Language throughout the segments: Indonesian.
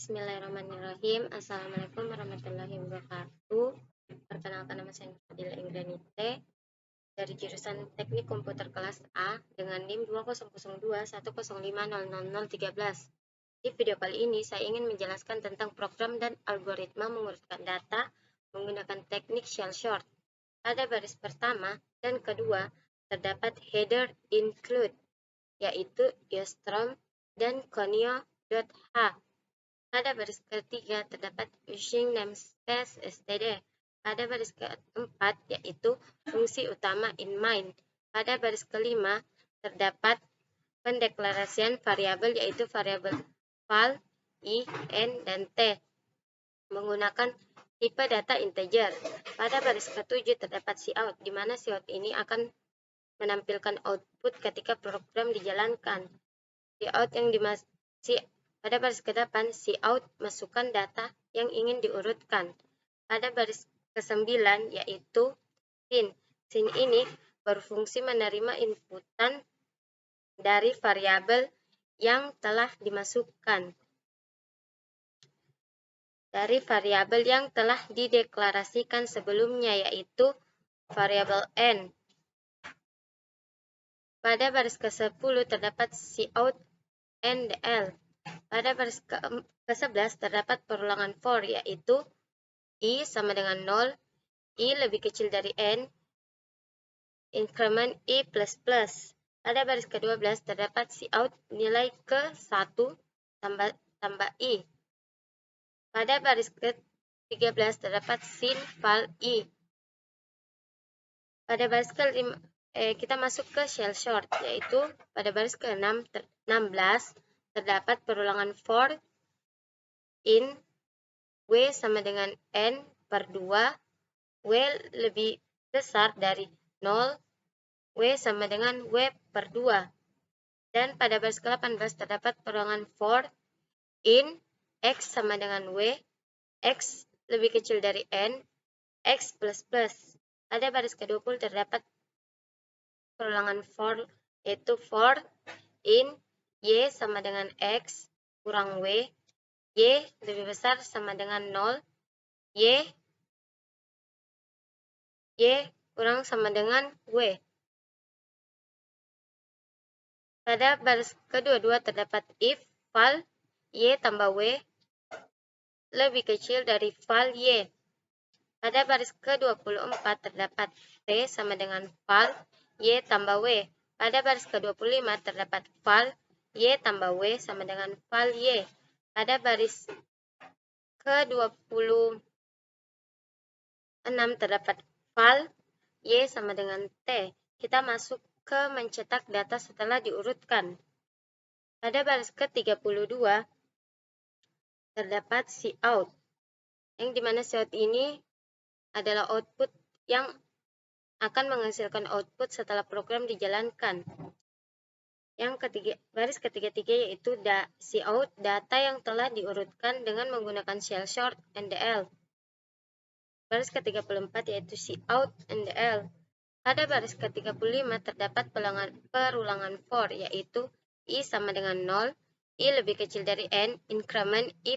Bismillahirrahmanirrahim. Assalamualaikum warahmatullahi wabarakatuh. Perkenalkan, nama saya Fadila Ingranite dari jurusan Teknik Komputer kelas A dengan NIM 200210500013. Di video kali ini saya ingin menjelaskan tentang program dan algoritma mengurutkan data menggunakan teknik shell sort. Pada baris pertama dan kedua terdapat header include, yaitu Eostrom dan Conio.h. Pada baris ketiga terdapat using namespace std. Pada baris keempat yaitu fungsi utama in main. Pada baris kelima terdapat pendeklarasian variabel yaitu variabel val, i, n, dan t menggunakan tipe data integer. Pada baris ketujuh terdapat cout, di mana cout ini akan menampilkan output ketika program dijalankan. Cout yang pada baris ke-8, cout masukkan data yang ingin diurutkan. Pada baris ke-9 yaitu sin. Sin ini berfungsi menerima inputan dari variabel yang telah dimasukkan. Dari variabel yang telah dideklarasikan sebelumnya yaitu variabel n. Pada baris ke-10 terdapat cout ndl. Pada baris ke-11 terdapat perulangan for yaitu i sama dengan 0, i lebih kecil dari n, increment i++. Pada baris ke-12 terdapat cout nilai ke-1 tambah i. Pada baris ke-13 terdapat sin val i. Pada baris ke-5 kita masuk ke shell sort, yaitu pada baris ke-16 terdapat perulangan for in w sama dengan n per 2, w lebih besar dari 0, w sama dengan w per 2. Dan pada baris ke-18 terdapat perulangan for in x sama dengan w, x lebih kecil dari n, x++. Pada baris ke-20 terdapat perulangan for yaitu for in y sama dengan x kurang w, y lebih besar sama dengan 0, y kurang sama dengan w. Pada baris ke-22 terdapat if val y tambah w lebih kecil dari val y. Pada baris ke-24 terdapat t sama dengan val y tambah w. Pada baris ke-25 terdapat val y tambah w sama dengan val y. Pada baris ke-26 terdapat val y sama dengan t. Kita masuk ke mencetak data setelah diurutkan. Pada baris ke-32 terdapat cout, yang dimana cout ini adalah output yang akan menghasilkan output setelah program dijalankan. Yang ketiga, baris ketiga yaitu cout data yang telah diurutkan dengan menggunakan shell sort ndl. Baris ke-34 yaitu cout ndl. Pada baris ke-35 terdapat perulangan for yaitu i sama dengan 0, i lebih kecil dari n, increment i++.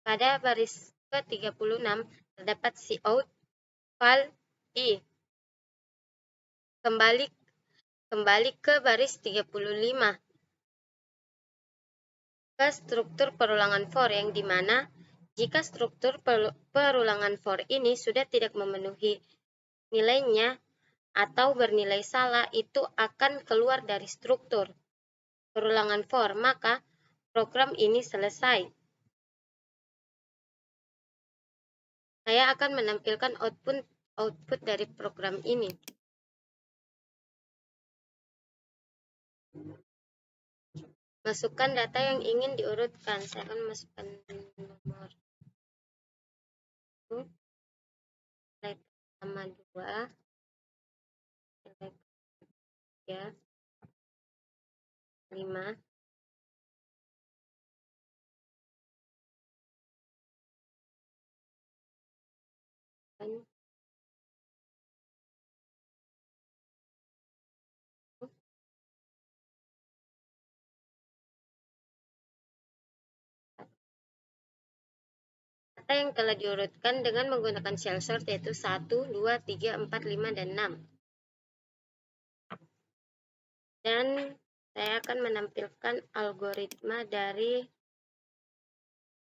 Pada baris ke-36 terdapat cout val i. Kembali ke baris 35 ke struktur perulangan for, yang dimana jika struktur perulangan for ini sudah tidak memenuhi nilainya atau bernilai salah, itu akan keluar dari struktur perulangan for, maka program ini selesai. Saya akan menampilkan output dari program ini. Masukkan data yang ingin diurutkan. Saya akan masukkan nomor 1, nilai pertama 2, nilai 3, 5, dan yang telah diurutkan dengan menggunakan shell sort yaitu 1, 2, 3, 4, 5, dan 6. Dan saya akan menampilkan algoritma dari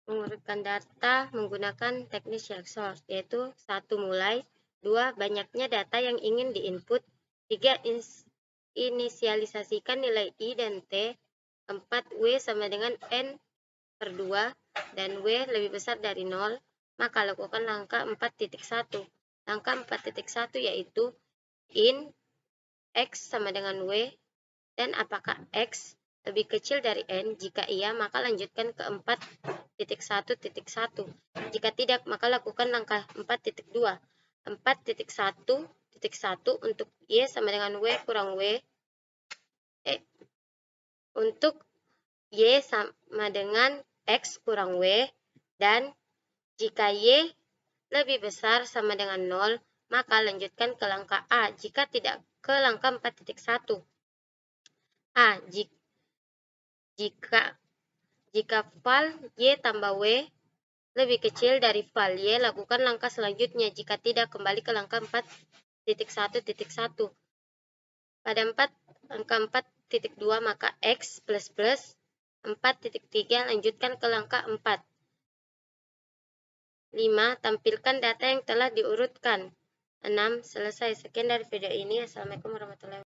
mengurutkan data menggunakan teknik shell sort, yaitu 1 mulai, 2 banyaknya data yang ingin diinput, 3 inisialisasikan nilai I dan T, 4 W sama dengan N per 2, dan W lebih besar dari 0, maka lakukan langkah 4.1. Langkah 4.1 yaitu in X sama dengan W, dan apakah X lebih kecil dari N? Jika iya, maka lanjutkan ke 4.1.1. Jika tidak, maka lakukan langkah 4.2. 4.1.1 untuk Y sama dengan W kurang W. Untuk Y sama dengan X kurang W. Dan jika Y lebih besar sama dengan 0, maka lanjutkan ke langkah A. Jika tidak, ke langkah 4.1. A. Jika val Y tambah W lebih kecil dari val Y, lakukan langkah selanjutnya. Jika tidak, kembali ke langkah 4.1.1. Pada langkah 4.2, maka X plus plus 4.3, lanjutkan ke langkah 4. 5. Tampilkan data yang telah diurutkan. 6. Selesai. Sekian dari video ini. Assalamualaikum warahmatullahi wabarakatuh.